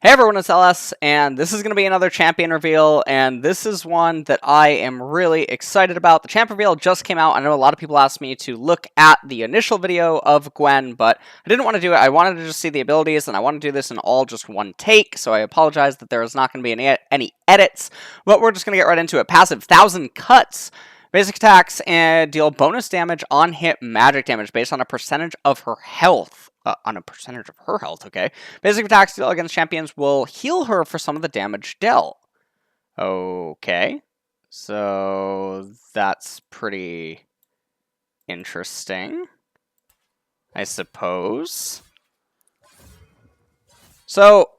Hey everyone, it's LS, and this is going to be another champion reveal, and this is one that I am really excited about. The champ reveal just came out. I know a lot of people asked me to look at the initial video of Gwen, but I didn't want to do it. I wanted to just see the abilities, and I want to do this in all just one take, so I apologize that there is not going to be any edits, but we're just going to get right into it. Passive, 1,000 cuts. Basic attacks and deal bonus damage on hit magic damage based on a percentage of her health. Okay? Basic attacks dealt against champions will heal her for some of the damage dealt. Okay. So that's pretty interesting, I suppose. So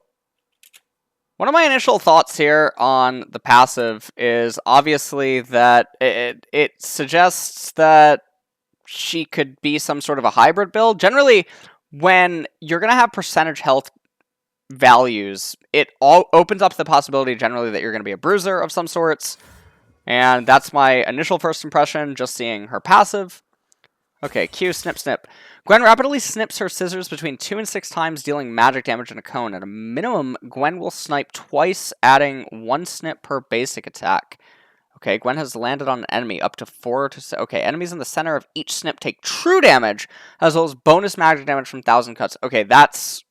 one of my initial thoughts here on the passive is obviously that it suggests that she could be some sort of a hybrid build. Generally, when you're going to have percentage health values, it all opens up the possibility generally that you're going to be a bruiser of some sorts. And that's my initial first impression, just seeing her passive. Okay, Q, snip, snip. Gwen rapidly snips her scissors between 2 and 6 times, dealing magic damage in a cone. At a minimum, Gwen will snipe twice, adding 1 snip per basic attack. Okay, Gwen has landed on an enemy up to 4 to 6. Okay, enemies in the center of each snip take true damage, as well as bonus magic damage from 1,000 cuts. Okay, that's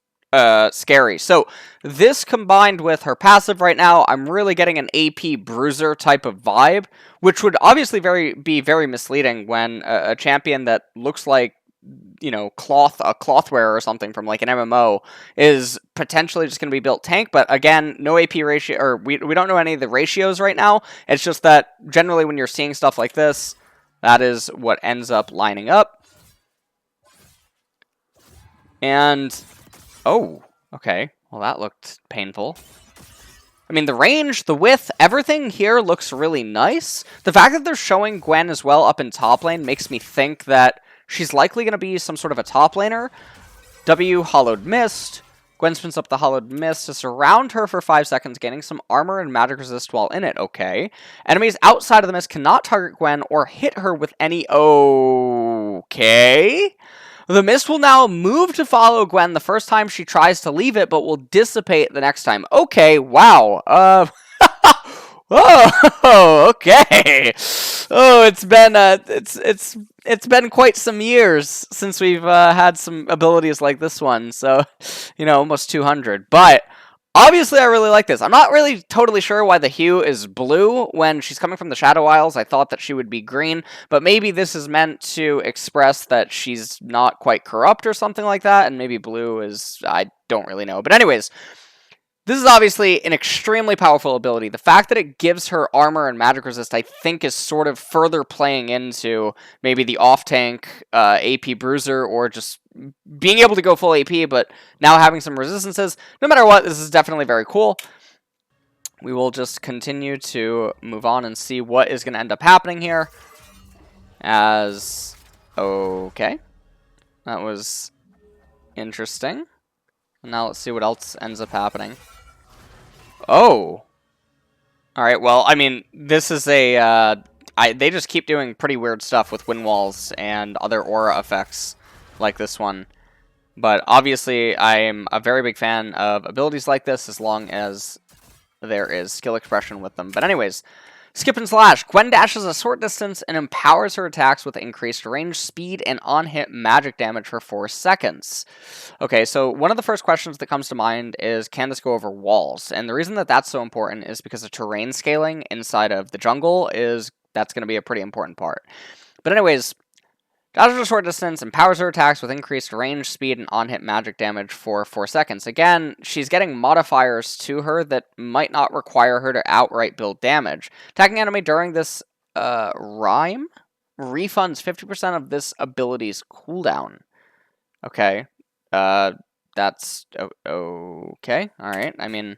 scary. So this combined with her passive right now, I'm really getting an AP bruiser type of vibe, which would obviously be very misleading when a champion that looks like, you know, clothware or something from like an MMO is potentially just going to be built tank. But again, no AP ratio, or we don't know any of the ratios right now. It's just that generally when you're seeing stuff like this, that is what ends up lining up. And oh, okay. Well, that looked painful. I mean, the range, the width, everything here looks really nice. The fact that they're showing Gwen as well up in top lane makes me think that she's likely going to be some sort of a top laner. W, Hallowed Mist. Gwen spins up the Hallowed Mist to surround her for 5 seconds, gaining some armor and magic resist while in it. Okay. Enemies outside of the mist cannot target Gwen or hit her with any... Okay. The mist will now move to follow Gwen the first time she tries to leave it, but will dissipate the next time. Okay, wow. Oh, okay. Oh, it's been quite some years since we've had some abilities like this one. So, you know, almost 200. But obviously, I really like this. I'm not really totally sure why the hue is blue when she's coming from the Shadow Isles. I thought that she would be green, but maybe this is meant to express that she's not quite corrupt or something like that, and maybe blue is... I don't really know. But anyways, this is obviously an extremely powerful ability. The fact that it gives her armor and magic resist, I think, is sort of further playing into maybe the off-tank AP bruiser, or just being able to go full AP, but now having some resistances. No matter what, this is definitely very cool. We will just continue to move on and see what is going to end up happening here. Okay. That was interesting. Now let's see what else ends up happening. Oh. Alright, well, I mean, this is a... they just keep doing pretty weird stuff with wind walls and other aura effects like this one. But obviously, I'm a very big fan of abilities like this, as long as there is skill expression with them. But anyways, skip and slash. Gwen dashes a short distance and empowers her attacks with increased range, speed, and on-hit magic damage for 4 seconds. Okay, so one of the first questions that comes to mind is, can this go over walls? And the reason that that's so important is because the terrain scaling inside of the jungle that's going to be a pretty important part. But anyways, dashes a short distance, empowers her attacks with increased range, speed, and on-hit magic damage for 4 seconds. Again, she's getting modifiers to her that might not require her to outright build damage. Attacking enemy during this rhyme refunds 50% of this ability's cooldown. Okay. That's... okay. Alright, I mean...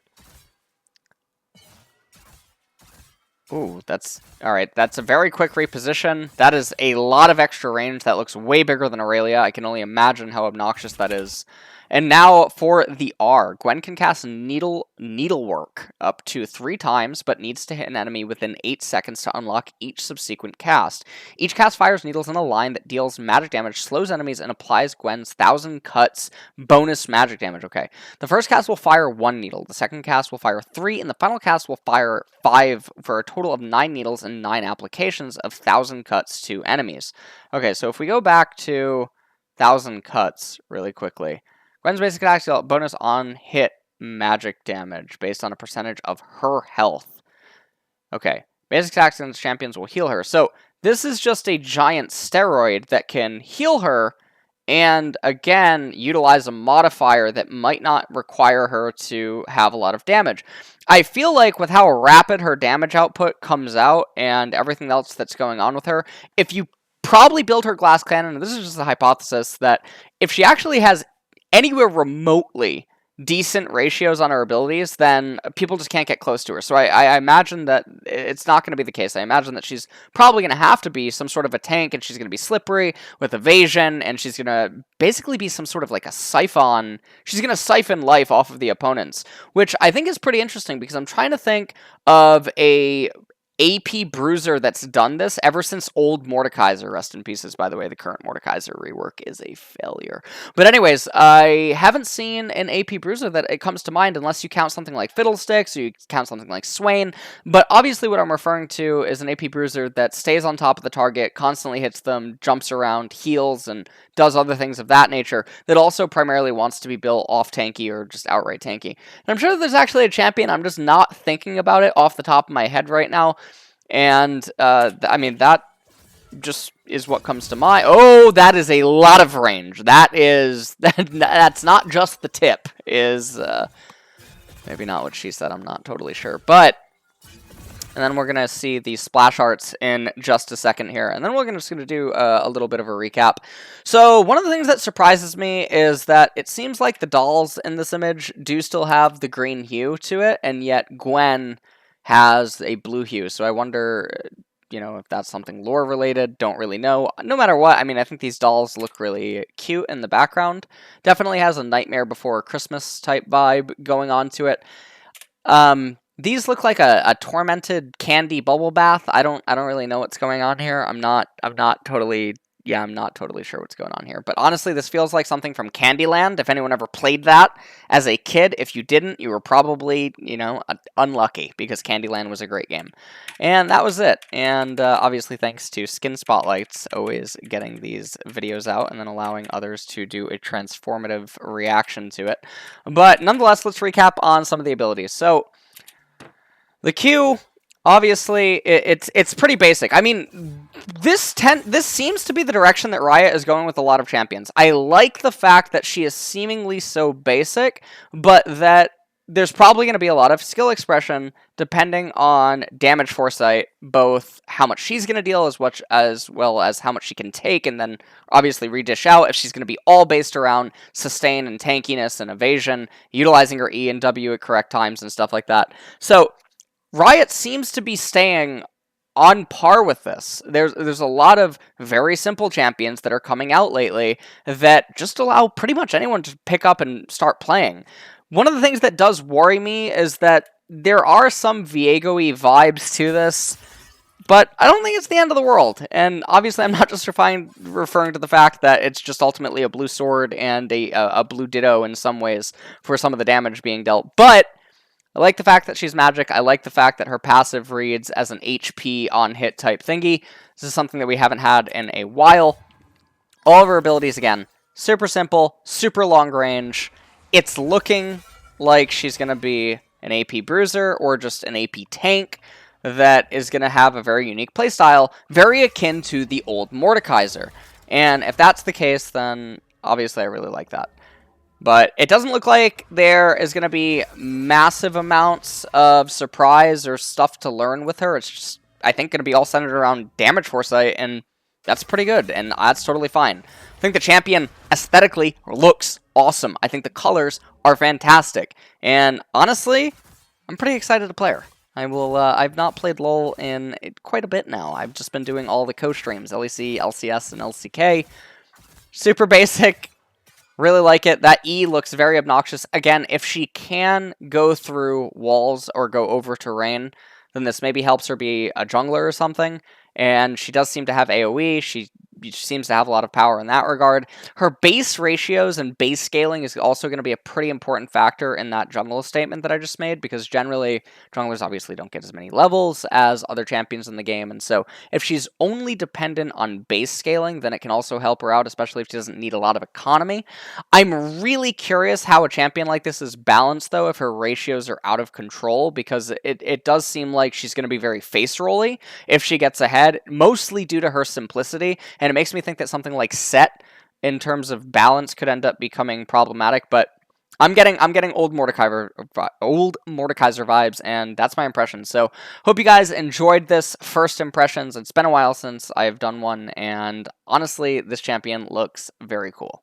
Ooh, that's... Alright, that's a very quick reposition. That is a lot of extra range. That looks way bigger than Aurelia. I can only imagine how obnoxious that is. And now for the R. Gwen can cast Needlework up to 3 times, but needs to hit an enemy within 8 seconds to unlock each subsequent cast. Each cast fires needles in a line that deals magic damage, slows enemies, and applies Gwen's 1,000 cuts bonus magic damage. Okay. The first cast will fire 1 needle, the second cast will fire 3, and the final cast will fire 5 for a total of 9 needles and 9 applications of 1,000 cuts to enemies. Okay, so if we go back to 1,000 cuts really quickly, Gwen's basic attack deal bonus on hit magic damage based on a percentage of her health. Okay, basic attacks against champions will heal her. So this is just a giant steroid that can heal her and, again, utilize a modifier that might not require her to have a lot of damage. I feel like with how rapid her damage output comes out and everything else that's going on with her, if you probably build her glass cannon, and this is just a hypothesis, that if she actually has anywhere remotely decent ratios on her abilities, then people just can't get close to her. So I imagine that it's not going to be the case. I imagine that she's probably going to have to be some sort of a tank, and she's going to be slippery with evasion, and she's going to basically be some sort of like a siphon. She's going to siphon life off of the opponents, which I think is pretty interesting because I'm trying to think of a AP bruiser that's done this ever since old Mordekaiser. Rest in pieces, by the way. The current Mordekaiser rework is a failure. But anyways, I haven't seen an AP bruiser that it comes to mind unless you count something like Fiddlesticks or you count something like Swain. But obviously what I'm referring to is an AP bruiser that stays on top of the target, constantly hits them, jumps around, heals, and does other things of that nature, that also primarily wants to be built off tanky or just outright tanky. And I'm sure that there's actually a champion, I'm just not thinking about it off the top of my head right now. And, I mean, that just is what comes to mind. Oh, that is a lot of range. That is, that's not just the tip, is, maybe not what she said, I'm not totally sure. But, and then we're going to see the splash arts in just a second here. And then we're just going to do a little bit of a recap. So, one of the things that surprises me is that it seems like the dolls in this image do still have the green hue to it, and yet Gwen has a blue hue, so I wonder, you know, if that's something lore related. Don't really know. No matter what, I mean, I think these dolls look really cute in the background. Definitely has a Nightmare Before Christmas type vibe going on to it. These look like a tormented candy bubble bath. I don't really know what's going on here. I'm not totally sure what's going on here. But honestly, this feels like something from Candyland. If anyone ever played that as a kid, if you didn't, you were probably, you know, unlucky, because Candyland was a great game. And that was it. And obviously thanks to Skin Spotlights always getting these videos out and then allowing others to do a transformative reaction to it. But nonetheless, let's recap on some of the abilities. So, the Q, obviously, it's pretty basic. I mean, this seems to be the direction that Riot is going with a lot of champions. I like the fact that she is seemingly so basic, but that there's probably going to be a lot of skill expression depending on damage foresight, both how much she's going to deal as well as how much she can take, and then obviously redish out if she's going to be all based around sustain and tankiness and evasion, utilizing her E and W at correct times and stuff like that. So Riot seems to be staying on par with this. There's a lot of very simple champions that are coming out lately that just allow pretty much anyone to pick up and start playing. One of the things that does worry me is that there are some Viego-y vibes to this, but I don't think it's the end of the world. And obviously I'm not just referring to the fact that it's just ultimately a blue sword and a blue ditto in some ways for some of the damage being dealt, but I like the fact that she's magic. I like the fact that her passive reads as an HP on hit type thingy. This is something that we haven't had in a while. All of her abilities, again, super simple, super long range. It's looking like she's going to be an AP bruiser or just an AP tank that is going to have a very unique playstyle, very akin to the old Mordekaiser. And if that's the case, then obviously I really like that. But it doesn't look like there is going to be massive amounts of surprise or stuff to learn with her. It's just, I think, going to be all centered around damage foresight, and that's pretty good, and that's totally fine. I think the champion aesthetically looks awesome. I think the colors are fantastic, and honestly, I'm pretty excited to play her. I've not played LoL in quite a bit now. I've just been doing all the co-streams, LEC, LCS, and LCK. Super basic. Really like it. That E looks very obnoxious. Again, if she can go through walls or go over terrain, then this maybe helps her be a jungler or something. And she does seem to have AoE. She seems to have a lot of power in that regard. Her base ratios and base scaling is also going to be a pretty important factor in that jungle statement that I just made, because generally junglers obviously don't get as many levels as other champions in the game. And so if she's only dependent on base scaling, then it can also help her out, especially if she doesn't need a lot of economy. I'm really curious how a champion like this is balanced, though, if her ratios are out of control, because it does seem like she's going to be very face rolly if she gets ahead, mostly due to her simplicity, and it makes me think that something like Set, in terms of balance, could end up becoming problematic, but I'm getting old Mordekaiser vibes, and that's my impression. So hope you guys enjoyed this first impressions. It's been a while since I've done one, and honestly, this champion looks very cool.